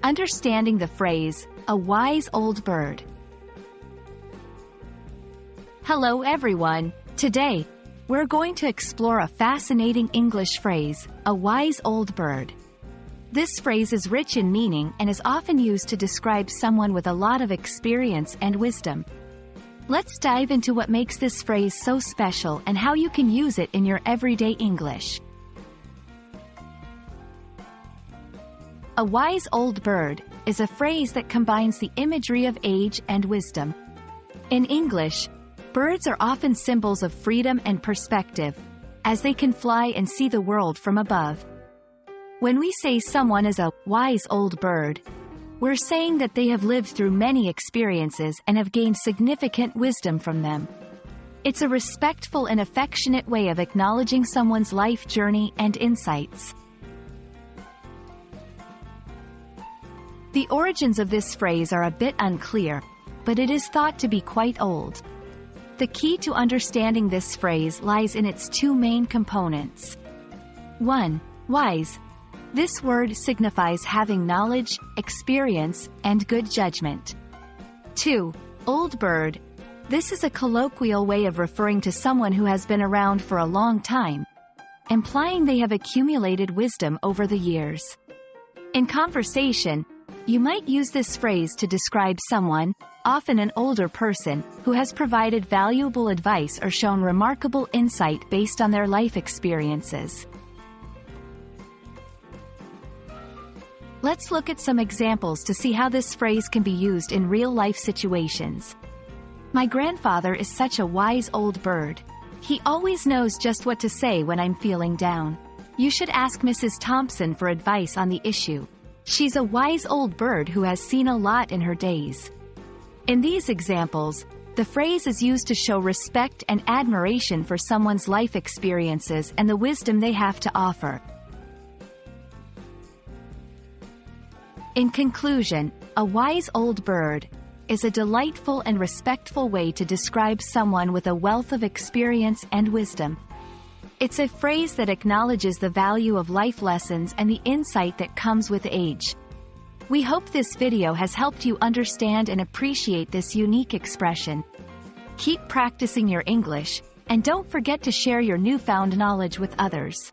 Understanding the phrase, a wise old bird. Hello everyone. Today, we're going to explore a fascinating English phrase, a wise old bird. This phrase is rich in meaning and is often used to describe someone with a lot of experience and wisdom. Let's dive into what makes this phrase so special and how you can use it in your everyday English. A wise old bird is a phrase that combines the imagery of age and wisdom. In English, birds are often symbols of freedom and perspective, as they can fly and see the world from above. When we say someone is a wise old bird, we're saying that they have lived through many experiences and have gained significant wisdom from them. It's a respectful and affectionate way of acknowledging someone's life journey and insights. The origins of this phrase are a bit unclear, but it is thought to be quite old. The key to understanding this phrase lies in its two main components. 1. Wise. This word signifies having knowledge, experience, and good judgment. 2. Old bird. This is a colloquial way of referring to someone who has been around for a long time, implying they have accumulated wisdom over the years. In conversation, you might use this phrase to describe someone, often an older person, who has provided valuable advice or shown remarkable insight based on their life experiences. Let's look at some examples to see how this phrase can be used in real-life situations. My grandfather is such a wise old bird. He always knows just what to say when I'm feeling down. You should ask Mrs. Thompson for advice on the issue. She's a wise old bird who has seen a lot in her days. In these examples, the phrase is used to show respect and admiration for someone's life experiences and the wisdom they have to offer. In conclusion, a wise old bird is a delightful and respectful way to describe someone with a wealth of experience and wisdom. It's a phrase that acknowledges the value of life lessons and the insight that comes with age. We hope this video has helped you understand and appreciate this unique expression. Keep practicing your English, and don't forget to share your newfound knowledge with others.